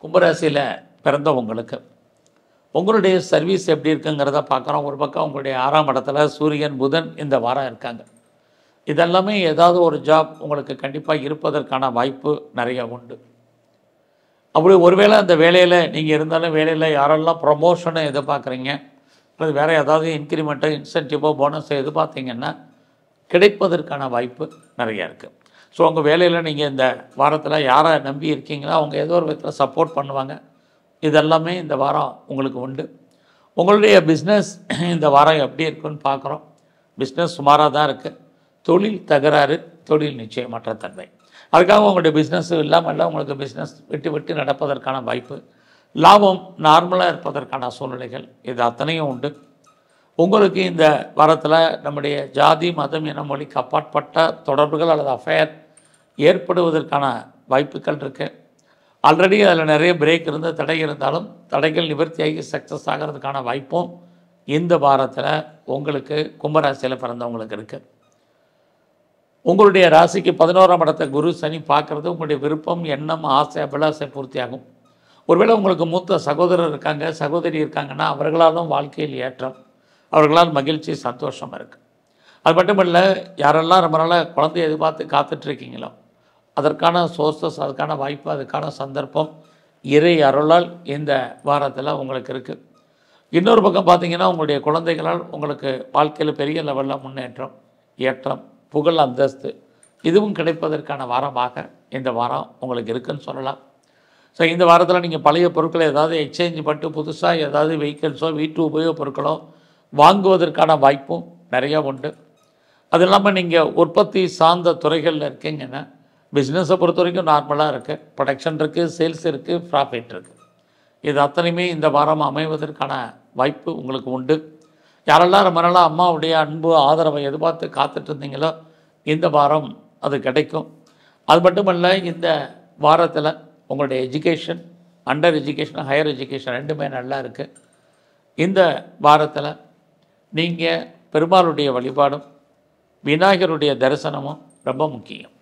கும்பராசியில் பிறந்தவங்களுக்கு உங்களுடைய சர்வீஸ் எப்படி இருக்குங்கிறத பார்க்குறோம். ஒரு பக்கம் உங்களுடைய 6ஆம் இடத்துல சூரியன் புதன் இந்த வாரம் இருக்காங்க. இதெல்லாமே ஏதாவது ஒரு ஜாப் உங்களுக்கு கண்டிப்பாக இருப்பதற்கான வாய்ப்பு நிறைய உண்டு. அப்படி ஒருவேளை அந்த வேலையில் நீங்கள் இருந்தாலும் வேலையில் யாரெல்லாம் ப்ரமோஷனை எதிர்பார்க்குறீங்க அல்லது வேறு ஏதாவது இன்க்ரிமெண்ட்டோ இன்சென்டிவோ போனஸோ எதிர்பார்த்தீங்கன்னா கிடைப்பதற்கான வாய்ப்பு நிறையா இருக்குது. ஸோ உங்கள் வேலையில் நீங்கள் இந்த வாரத்தில் யாரை நம்பி இருக்கீங்களோ அவங்க ஏதோ ஒரு விதத்தில் சப்போர்ட் பண்ணுவாங்க. இதெல்லாமே இந்த வாரம் உங்களுக்கு உண்டு. உங்களுடைய பிஸ்னஸ் இந்த வாரம் எப்படி இருக்குன்னு பார்க்குறோம். பிஸ்னஸ் சுமாராக தான் இருக்குது. தொழில் தகராறு, தொழில் நிச்சயமற்ற தன்மை. அதுக்காக உங்களுடைய பிஸ்னஸ் இல்லாமல் உங்களுக்கு பிஸ்னஸ் விட்டு நடப்பதற்கான வாய்ப்பு, லாபம் நார்மலாக இருப்பதற்கான சூழ்நிலைகள் இது அத்தனையும் உண்டு. உங்களுக்கு இந்த வாரத்தில் நம்முடைய ஜாதி மதம் இன மொழிக்கு அப்பாற்பட்ட தொடர்புகள் அல்லது அஃபேர் ஏற்படுவதற்கான வாய்ப்புகள் இருக்குது. ஆல்ரெடி அதில் நிறைய பிரேக் இருந்து தடை இருந்தாலும் தடைகள் நிவர்த்தியாகி சக்ஸஸ் ஆகிறதுக்கான வாய்ப்பும் இந்த வாரத்தில் உங்களுக்கு கும்பராசியில் பிறந்தவங்களுக்கு இருக்குது. உங்களுடைய ராசிக்கு 11ஆம் இடத்தை குரு சனி பார்க்குறது உங்களுடைய விருப்பம், எண்ணம், ஆசை, அபிலாசை பூர்த்தியாகும். ஒருவேளை உங்களுக்கு மூத்த சகோதரர் இருக்காங்க, சகோதரி இருக்காங்கன்னா அவர்களாலும் வாழ்க்கையில் ஏற்றம், அவர்களால் மகிழ்ச்சி, சந்தோஷம் இருக்குது. அது மட்டும் இல்லை, யாரெல்லாம் ரொம்ப நாளாக குழந்தைய எதிர்பார்த்து காத்துட்ருக்கீங்களோ அதற்கான சோர்ஸஸ், அதுக்கான வாய்ப்பு, அதுக்கான சந்தர்ப்பம் இறை அருளால் இந்த வாரத்தில் உங்களுக்கு இருக்குது. இன்னொரு பக்கம் பார்த்திங்கன்னா உங்களுடைய குழந்தைகளால் உங்களுக்கு வாழ்க்கையில் பெரிய லெவலில் முன்னேற்றம், ஏற்றம், புகழ், அந்தஸ்து இதுவும் கிடைப்பதற்கான வாரமாக இந்த வாரம் உங்களுக்கு இருக்குதுன்னு சொல்லலாம். ஸோ இந்த வாரத்தில் நீங்கள் பழைய பொருட்களை ஏதாவது எக்ஸ்சேஞ்ச் பண்ணிட்டு புதுசாக ஏதாவது வெஹிக்கிள்ஸோ வீட்டு உபயோகப் பொருட்களோ வாங்குவதற்கான வாய்ப்பும் நிறையா உண்டு. அது இல்லாமல் நீங்கள் உற்பத்தி சார்ந்த துறைகளில் இருக்கீங்கன்னா பிஸ்னஸை பொறுத்த வரைக்கும் நார்மலாக இருக்குது. ப்ரொடக்ஷன் இருக்குது, சேல்ஸ் இருக்குது, ப்ராஃபிட் இருக்குது. இது அத்தனையுமே இந்த வாரம் அமைவதற்கான வாய்ப்பு உங்களுக்கு உண்டு. யாரெல்லாம் ரொம்ப நாளாக அம்மாவுடைய அன்பு ஆதரவை எதிர்பார்த்து காத்துட்டு இருந்தீங்களோ இந்த வாரம் அது கிடைக்கும். அது மட்டுமல்ல, இந்த வாரத்தில் உங்களுடைய education, under education, higher education ரெண்டுமே நல்லா இருக்குது. இந்த வாரத்தில் நீங்கள் பெருமாளுடைய வழிபாடும் விநாயகருடைய தரிசனமும் ரொம்ப முக்கியம்.